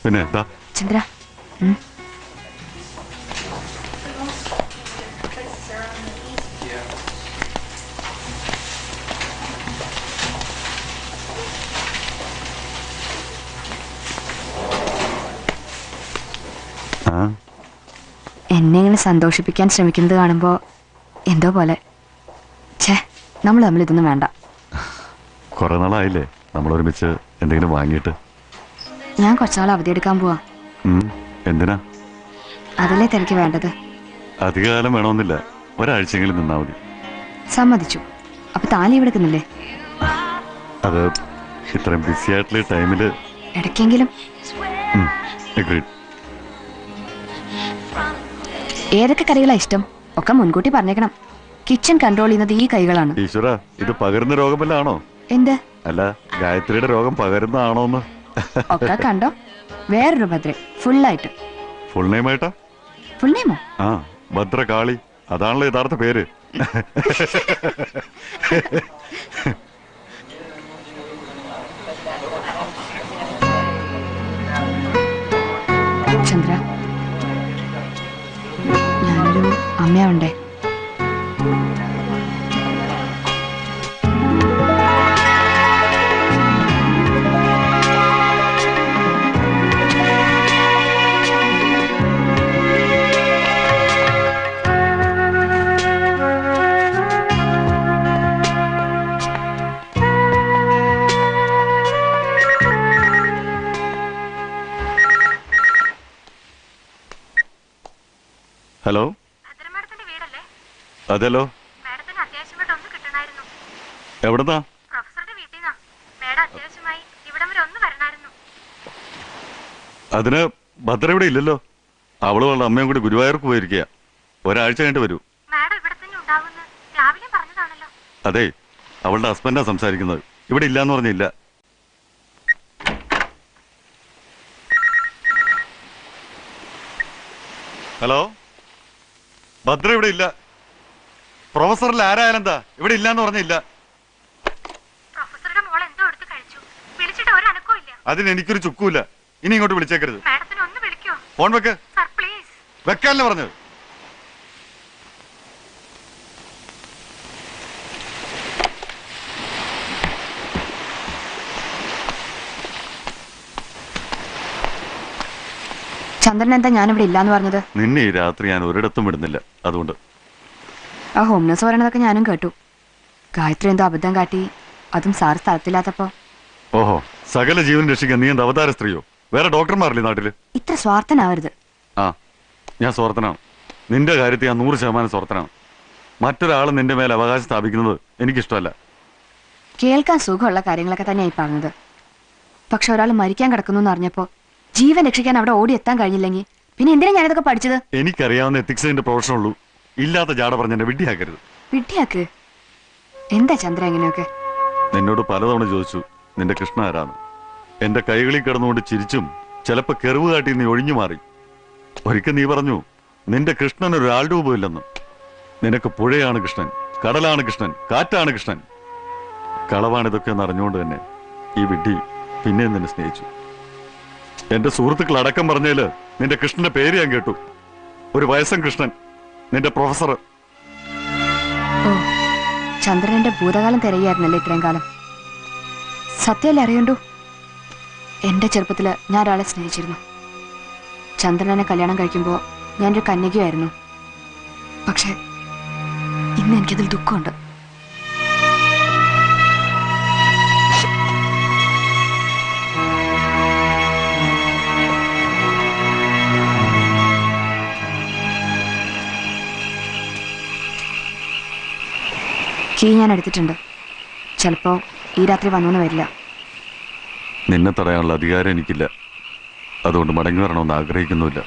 പിന്നെ എന്താ ചന്ദ്ര എന്നെ ഇങ്ങനെ സന്തോഷിപ്പിക്കാൻ ശ്രമിക്കുന്നത് കാണുമ്പോ എന്തോ പോലെ നമ്മൾ തമ്മിൽ ഇതൊന്നും വേണ്ട. കുറെ നാളായില്ലേ നമ്മൾ ഒരുമിച്ച് എന്തെങ്കിലും വാങ്ങിയിട്ട്. ഞാൻ കുറച്ചുനാൾ അവധിയെടുക്കാൻ പോവാ. എന്തിനാ? അതല്ലേ തനിക്ക് വേണ്ടത്? അധികകാലം വേണമെന്നില്ല, ഒരാഴ്ചയെങ്കിലും നിന്നാ മതി. സമ്മതിച്ചു. അപ്പൊ താൻ ലീവ് എടുക്കുന്നില്ലേ? അത് ഇത്രയും ബിസി ആയിട്ടുള്ള ടൈമില് ഇടയ്ക്കെങ്കിലും. ഏതൊക്കെ കറികളാ ഇഷ്ടം ഒക്കെ മുൻകൂട്ടി പറഞ്ഞേക്കണം. കിച്ചൺ കൺട്രോൾ ചെയ്യുന്നത് ഈ കൈകളാണ്. ഈശ്വര, ഇത് പകരുന്ന രോഗമല്ലാണോ? എന്ത്? അല്ല, ഗായത്രിയുടെ രോഗം പകരുന്നതാണോന്ന്. ഒക്കെ കണ്ടോ? വേറൊരു ഭദ്ര ഫുള്ളായിട്ട്. ഫുൾ നെയിം ആയിട്ടാ? ഫുൾ നെയിമോ? ആ, ഭദ്രകാളി, അതാണല്ലോ യഥാർത്ഥ പേര്. ചന്ദ്ര, ഞാനൊരു അമ്മയാവണ്ടേ? ഹലോ, അതെല്ലോ. എവിടുന്നാ? അതിന് ഭദ്ര ഇവിടെ ഇല്ലല്ലോ. അവളും അവളുടെ അമ്മയും കൂടി ഗുരുവായൂർക്ക് പോയിരിക്കുക. ഒരാഴ്ച കഴിഞ്ഞിട്ട് വരൂ. അതെ, അവളുടെ ഹസ്ബൻഡാ സംസാരിക്കുന്നത്. ഇവിടെ ഇല്ലാന്ന് പറഞ്ഞില്ല. ഹലോ, ഭദ്ര ഇവിടെ ഇല്ല. പ്രൊഫസറിൽ ആരായാലും എന്താ, ഇവിടെ ഇല്ലാന്ന് പറഞ്ഞില്ല. അതിന് എനിക്കൊരു ചുക്കൂല. ഇനി ഇങ്ങോട്ട് വിളിച്ചേക്കരുത്. ഫോൺ വെക്ക്. വെക്കാനല്ലേ പറഞ്ഞത്? ചന്ദ്രൻ എന്താ ഞാനിവിടെ ഇല്ലാന്ന് പറഞ്ഞത്? നിന്നെ ഈ രാത്രി ഞാൻ ഒരിടത്തും വിടുന്നില്ല, അതുകൊണ്ട്. ആ ഹോം നേഴ്സ് പറയണതൊക്കെ ഞാനും കേട്ടു. ഗായത്രി എന്തോ അബദ്ധം കാട്ടി, അതും സാർ സ്ഥലത്തില്ലാത്തപ്പോ. ഓഹോ, സകല ജീവൻ രക്ഷിക്കാൻ നീ എന്താ അവതാര സ്ത്രീയോ? വേറെ ഡോക്ടർമാരില്ലേ നാട്ടില്? ഇത്ര സ്വാർത്ഥനാവരുത്. ആ, ഞാൻ സ്വാർത്ഥനാണ്. നിന്റെ കാര്യത്തിൽ ഞാൻ 100% സ്വാർത്ഥനാണ്. മറ്റൊരാൾ നിന്റെ മേലെ അവകാശം സ്ഥാപിക്കുന്നത് എനിക്കിഷ്ടമല്ല. കേൾക്കാൻ സുഖമുള്ള കാര്യങ്ങളൊക്കെ തന്നെയായി പറഞ്ഞത്. പക്ഷെ ഒരാൾ മരിക്കാൻ കിടക്കുന്നു എന്ന് അറിഞ്ഞപ്പോ ജീവൻ രക്ഷിക്കാൻ അവിടെ ഓടി എത്താൻ കഴിഞ്ഞില്ലെങ്കിൽ പിന്നെ എന്തിനാ ഞാനിതൊക്കെ പഠിച്ചത്? എനിക്കറിയാവുന്ന എത്തിക്സിന്റെ പ്രൊഫഷൻ ഉള്ളൂ. ഇല്ലാത്ത ജാട പറഞ്ഞ എന്നെ വിഡ്ഢിയാക്കരുത്. വിഡ്ഢിയാക്ക്? എന്താ ചന്ദ്ര എങ്ങനെയൊക്കെ? നിന്നോട് പലതവണ ചോദിച്ചു നിന്റെ കൃഷ്ണ ആരാന്ന്. എന്റെ കൈകളിൽ കിടന്നുകൊണ്ട് ചിരിച്ചും ചിലപ്പോ കെറിവ് കാട്ടി നീ ഒഴിഞ്ഞു മാറി. ഒരിക്കൽ നീ പറഞ്ഞു നിന്റെ കൃഷ്ണൻ ഒരു ആൾരൂപമില്ലെന്ന്. നിനക്ക് പുഴയാണ് കൃഷ്ണൻ, കടലാണ് കൃഷ്ണൻ, കാറ്റാണ് കൃഷ്ണൻ. കളവാണിതൊക്കെ എന്ന് അറിഞ്ഞുകൊണ്ട് തന്നെ ഈ വിഡ്ഢി പിന്നെയും നിന്നെ സ്നേഹിച്ചു. എന്റെ സുഹൃത്തുക്കൾ അടക്കം പറഞ്ഞതില് നിന്റെ കൃഷ്ണന്റെ പേര് ഞാൻ കേട്ടു. ഒരു വയസ്സൻ കൃഷ്ണൻ, നിന്റെ പ്രൊഫസർ. ഓ, ചന്ദ്രന്റെ ഭൂതകാലം തിരയായിരുന്നല്ലേ ഇത്രയും കാലം? സത്യമല്ലേ അറിയണ്ടു? എന്റെ ചെറുപ്പത്തില് ഞാൻ ഒരാളെ സ്നേഹിച്ചിരുന്നു. ചന്ദ്രനെ കല്യാണം കഴിക്കുമ്പോൾ ഞാനൊരു കന്യകയായിരുന്നു. പക്ഷെ ഇന്ന് എനിക്കതിൽ ദുഃഖമുണ്ട്. കീ ഞാൻ എടുത്തിട്ടുണ്ട്. ചിലപ്പോ ഈ രാത്രി വന്നോന്ന് വരില്ല. നിന്നെ തടയാനുള്ള അധികാരം എനിക്കില്ല. അതുകൊണ്ട് മടങ്ങി വരണമെന്ന് ആഗ്രഹിക്കുന്നുമില്ല.